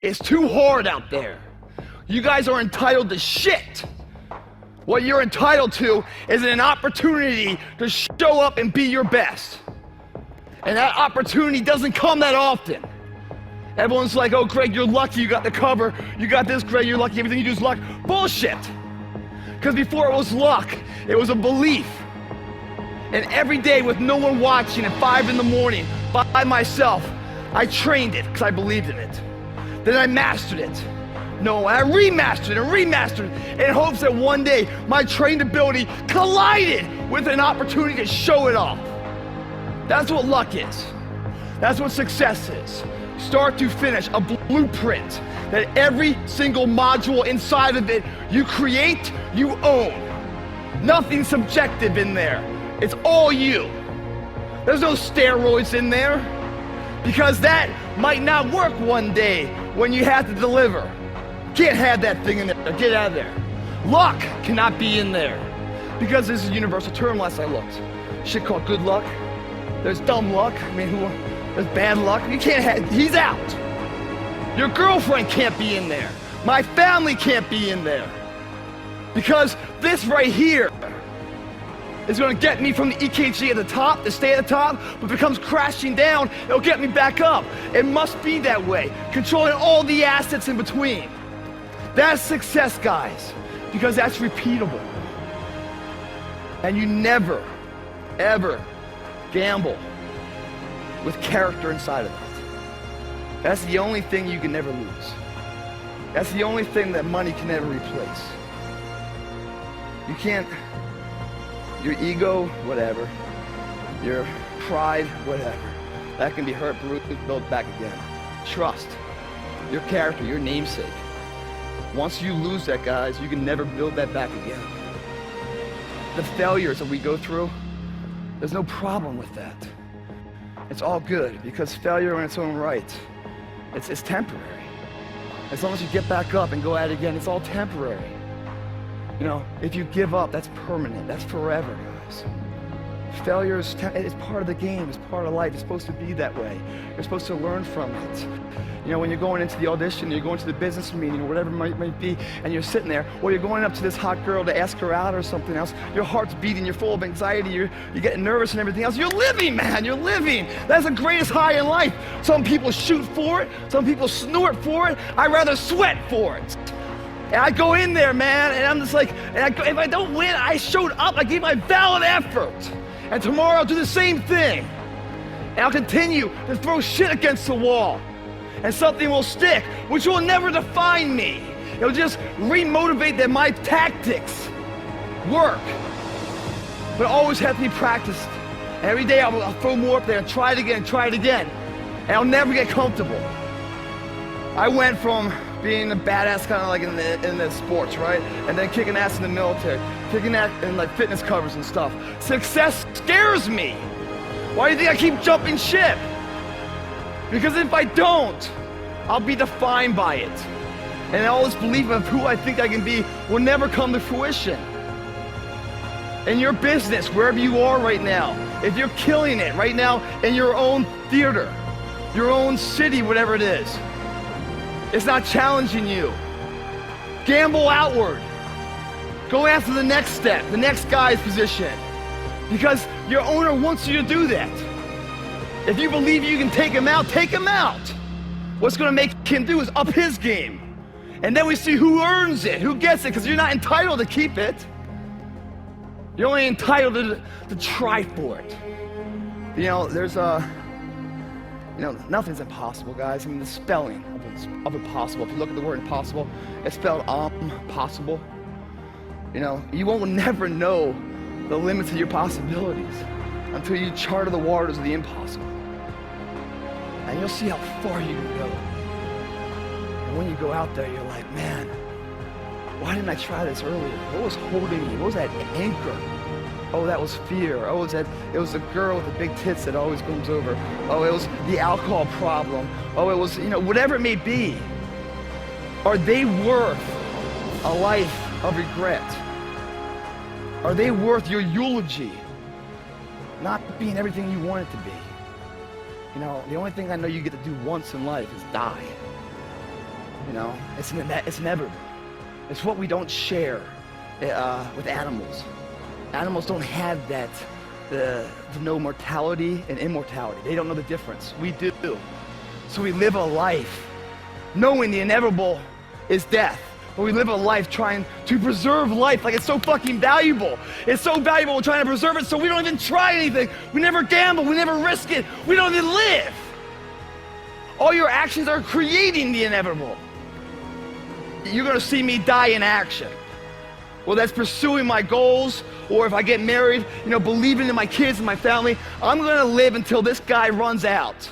It's too hard out there. You guys are entitled to shit. What you're entitled to is an opportunity to show up and be your best. And that opportunity doesn't come that often. Everyone's like, oh, Greg, you're lucky you got the cover. You got this, Greg, you're lucky. Everything you do is luck. Bullshit. Because before it was luck, it was a belief. And every day with no one watching at 5 in the morning by myself, I trained it because I believed in it. Then I mastered it. No, I remastered it in hopes that one day my trained ability collided with an opportunity to show it off. That's what luck is. That's what success is. Start to finish, a blueprint that every single module inside of it you create, you own. Nothing subjective in there. It's all you. There's no steroids in there because that might not work one day when you have to deliver. Can't have that thing in there. Get out of there. Luck cannot be in there because this is a universal term last I looked. Shit called good luck. There's dumb luck. I mean, there's bad luck. You can't have, he's out. Your girlfriend can't be in there. My family can't be in there. Because this right here is going to get me from the EKG at the top, to stay at the top, but if it comes crashing down, it'll get me back up. It must be that way, controlling all the assets in between. That's success, guys, because that's repeatable. And you never, ever gamble with character inside of it. That's the only thing you can never lose. That's the only thing that money can never replace. You can't, your ego, whatever, your pride, whatever, that can be hurt, bruised, built back again. Trust, your character, your namesake. Once you lose that, guys, you can never build that back again. The failures that we go through, there's no problem with that. It's all good because failure in its own right, it's temporary. As long as you get back up and go at it again, it's all temporary. You know, if you give up, that's permanent. That's forever, guys. Failure is it's part of the game. It's part of life. It's supposed to be that way. You're supposed to learn from it. You know, when you're going into the audition, you're going to the business meeting or whatever it might be, and you're sitting there, or you're going up to this hot girl to ask her out or something else, your heart's beating, you're full of anxiety, you're getting nervous and everything else. You're living, man. You're living. That's the greatest high in life. Some people shoot for it. Some people snort for it. I'd rather sweat for it. And I go in there, man, and I'm just like, if I don't win, I showed up. I gave my valid effort. And tomorrow I'll do the same thing. And I'll continue to throw shit against the wall. And something will stick, which will never define me. It'll just re-motivate that my tactics work. But it always has to be practiced. And every day I'll throw more up there and try it again. And I'll never get comfortable. I went from being a badass kind of like in the sports, right? And then kicking ass in the military, kicking ass in like fitness covers and stuff. Success scares me. Why do you think I keep jumping ship? Because if I don't, I'll be defined by it. And all this belief of who I think I can be will never come to fruition. In your business, wherever you are right now, if you're killing it right now in your own theater, your own city, whatever it is, it's not challenging you. Gamble outward. Go after the next step, the next guy's position. Because your owner wants you to do that. If you believe you can take him out, take him out. What's going to make him do is up his game. And then we see who earns it, who gets it, because you're not entitled to keep it. You're only entitled to try for it. You know, there's nothing's impossible, guys. I mean, the spelling of impossible, if you look at the word impossible, it's spelled possible. You know, you will never know the limits of your possibilities until you charter the waters of the impossible. And you'll see how far you can go. And when you go out there, you're like, man, why didn't I try this earlier? What was holding me? What was that anchor? Oh, that was fear. Oh, it was the girl with the big tits that always comes over. Oh, it was the alcohol problem. Oh, it was, whatever it may be. Are they worth a life of regret? Are they worth your eulogy? Not being everything you want it to be. The only thing I know you get to do once in life is die. You know, it's inevitable. It's what we don't share with animals. Animals don't have that, the know mortality and immortality. They don't know the difference. We do. So we live a life knowing the inevitable is death. But we live a life trying to preserve life like it's so fucking valuable. It's so valuable, we're trying to preserve it, so we don't even try anything. We never gamble, we never risk it. We don't even live. All your actions are creating the inevitable. You're gonna see me die in action. Well, that's pursuing my goals, or if I get married, you know, believing in my kids and my family. I'm gonna live until this guy runs out.